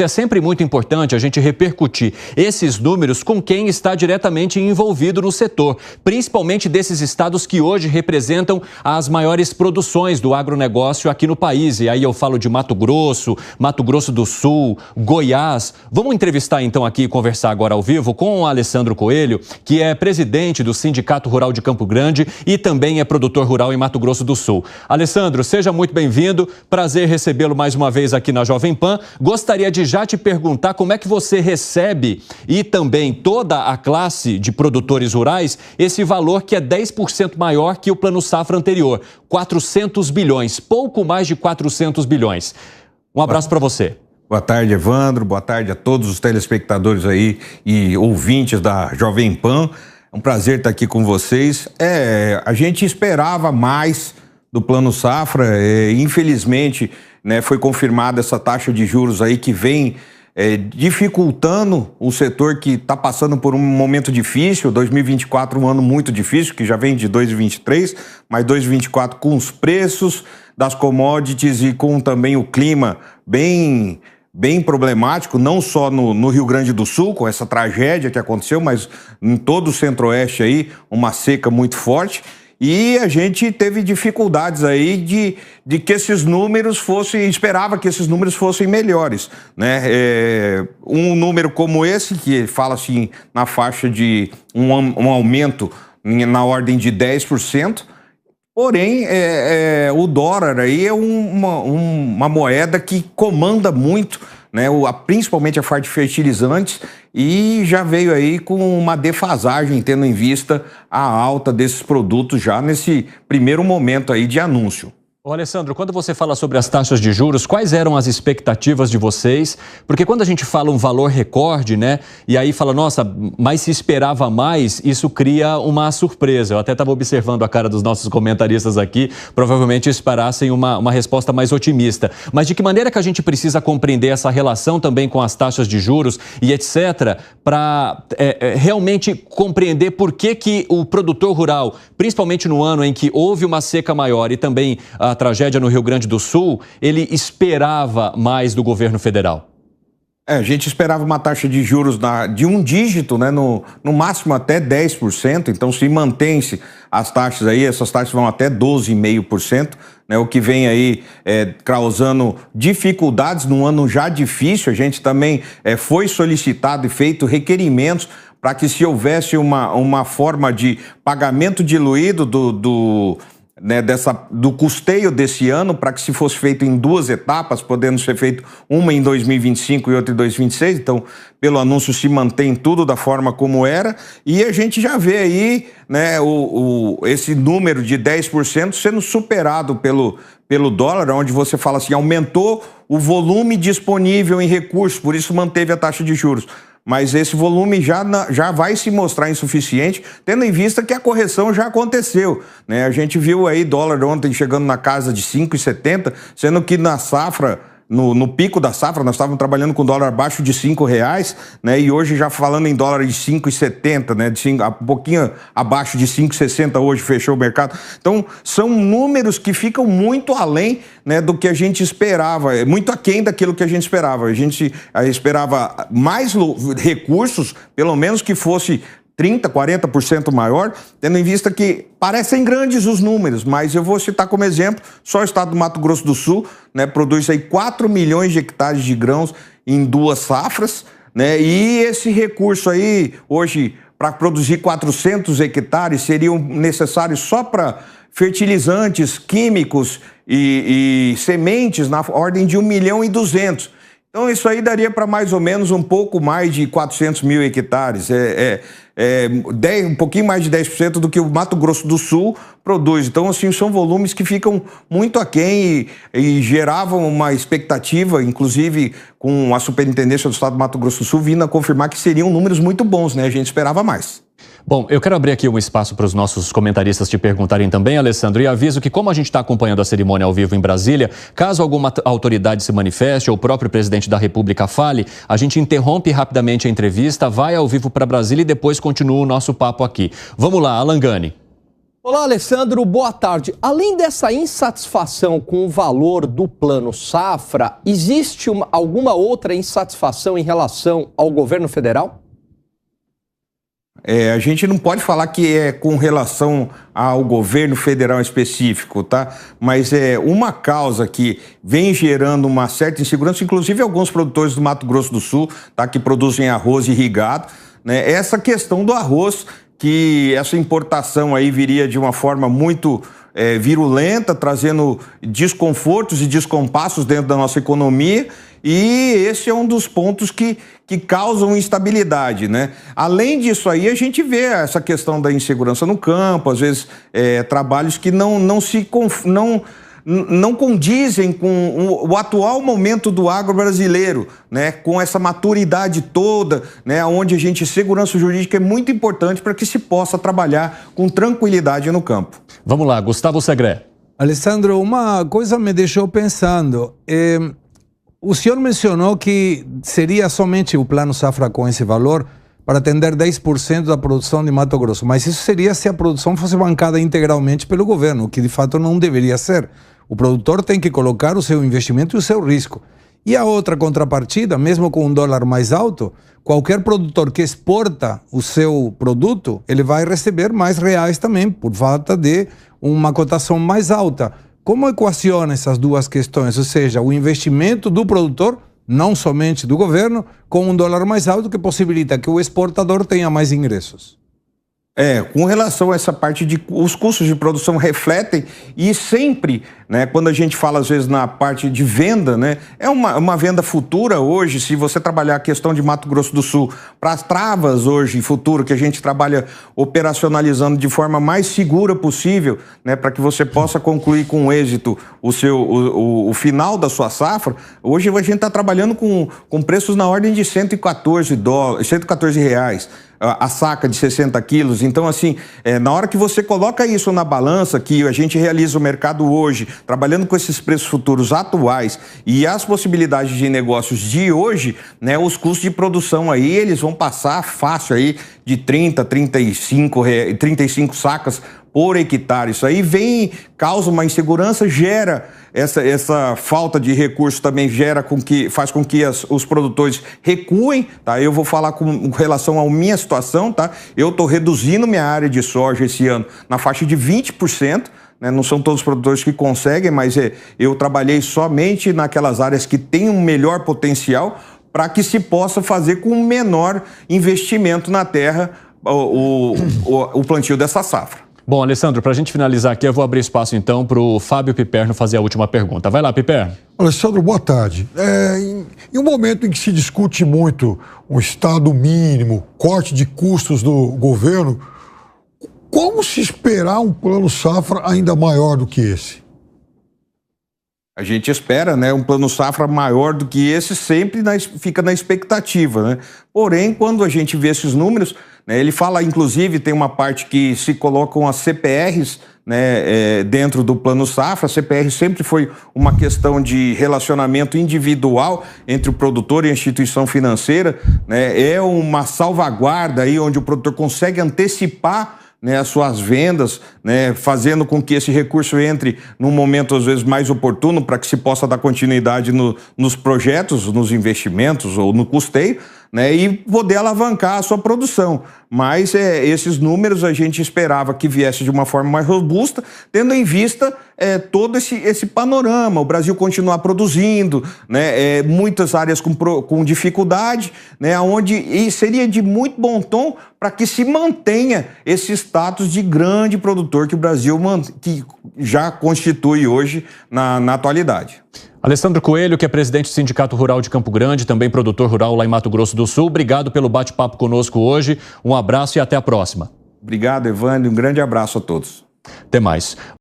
É sempre muito importante a gente repercutir esses números com quem está diretamente envolvido no setor, principalmente desses estados que hoje representam as maiores produções do agronegócio aqui no país. E aí eu falo de Mato Grosso do Sul, Goiás. Vamos entrevistar então aqui e conversar agora ao vivo com o Alessandro Coelho, que é presidente do Sindicato Rural de Campo Grande e também é produtor rural em Mato Grosso do Sul. Alessandro, seja muito bem-vindo. Prazer recebê-lo mais uma vez aqui na Jovem Pan. Gostaria de já te perguntar como é que você recebe, e também toda a classe de produtores rurais, esse valor que é 10% maior que o Plano Safra anterior, 400 bilhões, pouco mais de 400 bilhões. Um abraço para você. Boa tarde, Evandro. Boa tarde a todos os telespectadores aí e ouvintes da Jovem Pan. É um prazer estar aqui com vocês. A gente esperava mais do Plano Safra, infelizmente, né, foi confirmada essa taxa de juros aí que vem dificultando o setor que está passando por um momento difícil. 2024 um ano muito difícil, que já vem de 2023, mas 2024 com os preços das commodities e com também o clima bem problemático, não só no Rio Grande do Sul, com essa tragédia que aconteceu, mas em todo o centro-oeste aí, uma seca muito forte. E a gente teve dificuldades aí de que esses números esperava que esses números fossem melhores, né? Um número como esse, que fala assim na faixa de um aumento na ordem de 10%, porém o dólar aí é uma moeda que comanda muito, né, principalmente a parte de fertilizantes, e já veio aí com uma defasagem, tendo em vista a alta desses produtos já nesse primeiro momento aí de anúncio. Ô Alessandro, quando você fala sobre as taxas de juros, quais eram as expectativas de vocês? Porque quando a gente fala um valor recorde, né, e aí fala, nossa, mas se esperava mais, isso cria uma surpresa. Eu até estava observando a cara dos nossos comentaristas aqui, provavelmente esperassem uma resposta mais otimista. Mas de que maneira que a gente precisa compreender essa relação também com as taxas de juros e etc., para realmente compreender por que o produtor rural, principalmente no ano em que houve uma seca maior e também a tragédia no Rio Grande do Sul, ele esperava mais do governo federal? A gente esperava uma taxa de juros de um dígito, né, no máximo até 10%, então se mantém-se as taxas aí, essas taxas vão até 12,5%, né, o que vem aí causando dificuldades num ano já difícil. A gente também foi solicitado e feito requerimentos para que se houvesse uma forma de pagamento diluído do custeio desse ano, para que se fosse feito em duas etapas, podendo ser feito uma em 2025 e outra em 2026. Então, pelo anúncio se mantém tudo da forma como era, e a gente já vê aí, né, esse número de 10% sendo superado pelo dólar, onde você fala assim, aumentou o volume disponível em recursos, por isso manteve a taxa de juros. Mas esse volume já vai se mostrar insuficiente, tendo em vista que a correção já aconteceu, né? A gente viu aí dólar ontem chegando na casa de 5,70, sendo que na safra, no pico da safra, nós estávamos trabalhando com dólar abaixo de R$5, né? E hoje já falando em dólar de 5,70, né? Um pouquinho abaixo de 5,60 hoje fechou o mercado. Então, são números que ficam muito além, né, do que a gente esperava, muito aquém daquilo que a gente esperava. A gente esperava mais recursos, pelo menos que fosse 30%, 40% maior, tendo em vista que parecem grandes os números, mas eu vou citar como exemplo, só o estado do Mato Grosso do Sul, né, produz aí 4 milhões de hectares de grãos em 2 safras, né, e esse recurso aí, hoje, para produzir 400 hectares, seriam necessários só para fertilizantes, químicos e sementes na ordem de 1.200.000. Então, isso aí daria para mais ou menos um pouco mais de 400 mil hectares. Um pouquinho mais de 10% do que o Mato Grosso do Sul produz. Então, assim, são volumes que ficam muito aquém e geravam uma expectativa, inclusive com a Superintendência do Estado do Mato Grosso do Sul vindo a confirmar que seriam números muito bons, né? A gente esperava mais. Bom, eu quero abrir aqui um espaço para os nossos comentaristas te perguntarem também, Alessandro, e aviso que, como a gente está acompanhando a cerimônia ao vivo em Brasília, caso alguma autoridade se manifeste ou o próprio presidente da República fale, a gente interrompe rapidamente a entrevista, vai ao vivo para Brasília e depois continua o nosso papo aqui. Vamos lá, Alan Gani. Olá, Alessandro, boa tarde. Além dessa insatisfação com o valor do Plano Safra, existe alguma outra insatisfação em relação ao governo federal? A gente não pode falar que é com relação ao governo federal específico, tá? Mas é uma causa que vem gerando uma certa insegurança, inclusive alguns produtores do Mato Grosso do Sul, tá? Que produzem arroz irrigado, né? Essa questão do arroz, que essa importação aí viria de uma forma muito virulenta, trazendo desconfortos e descompassos dentro da nossa economia, e esse é um dos pontos que causam instabilidade, né? Além disso aí, a gente vê essa questão da insegurança no campo, às vezes trabalhos que não condizem com o atual momento do agro brasileiro, né? Com essa maturidade toda, né? Onde a gente, segurança jurídica é muito importante para que se possa trabalhar com tranquilidade no campo. Vamos lá, Gustavo Segré. Alessandro, uma coisa me deixou pensando. O senhor mencionou que seria somente o Plano Safra com esse valor para atender 10% da produção de Mato Grosso, mas isso seria se a produção fosse bancada integralmente pelo governo, o que de fato não deveria ser. O produtor tem que colocar o seu investimento e o seu risco. E a outra contrapartida, mesmo com um dólar mais alto, qualquer produtor que exporta o seu produto, ele vai receber mais reais também, por falta de uma cotação mais alta. Como equaciona essas duas questões? Ou seja, o investimento do produtor, não somente do governo, com um dólar mais alto que possibilita que o exportador tenha mais ingressos. Com relação a essa parte os custos de produção refletem e sempre, né, quando a gente fala às vezes na parte de venda, né, é uma venda futura hoje. Se você trabalhar a questão de Mato Grosso do Sul para as travas hoje, futuro, que a gente trabalha operacionalizando de forma mais segura possível, né, para que você possa concluir com êxito o final da sua safra, hoje a gente está trabalhando com preços na ordem de R$114 a saca de 60 quilos. Então, assim, na hora que você coloca isso na balança, que a gente realiza o mercado hoje, trabalhando com esses preços futuros atuais e as possibilidades de negócios de hoje, né, os custos de produção aí, eles vão passar fácil aí de 35 sacas por hectare. Isso aí causa uma insegurança, gera essa falta de recurso, também faz com que os produtores recuem, tá? Eu vou falar com relação à minha situação, tá? Eu estou reduzindo minha área de soja esse ano na faixa de 20%, né? Não são todos os produtores que conseguem, mas eu trabalhei somente naquelas áreas que têm um melhor potencial para que se possa fazer com um menor investimento na terra o plantio dessa safra. Bom, Alessandro, para a gente finalizar aqui, eu vou abrir espaço então para o Fábio Piperno fazer a última pergunta. Vai lá, Piperno. Alessandro, boa tarde. Em um momento em que se discute muito um Estado mínimo, corte de custos do governo, como se esperar um plano safra ainda maior do que esse? A gente espera, né, um plano safra maior do que esse, sempre fica na expectativa, né? Porém, quando a gente vê esses números, né, ele fala, inclusive, tem uma parte que se colocam as CPRs, né, dentro do plano safra. A CPR sempre foi uma questão de relacionamento individual entre o produtor e a instituição financeira, né? É uma salvaguarda aí onde o produtor consegue antecipar, né, as suas vendas, né, fazendo com que esse recurso entre num momento às vezes mais oportuno para que se possa dar continuidade nos projetos, nos investimentos ou no custeio, né, e poder alavancar a sua produção. Mas esses números a gente esperava que viesse de uma forma mais robusta, tendo em vista todo esse panorama. O Brasil continuar produzindo, né, muitas áreas com dificuldade, né, e seria de muito bom tom para que se mantenha esse status de grande produtor que o Brasil que já constitui hoje na atualidade. Alessandro Coelho, que é presidente do Sindicato Rural de Campo Grande, também produtor rural lá em Mato Grosso do Sul. Obrigado pelo bate-papo conosco hoje. Um abraço e até a próxima. Obrigado, Evandro. Um grande abraço a todos. Até mais.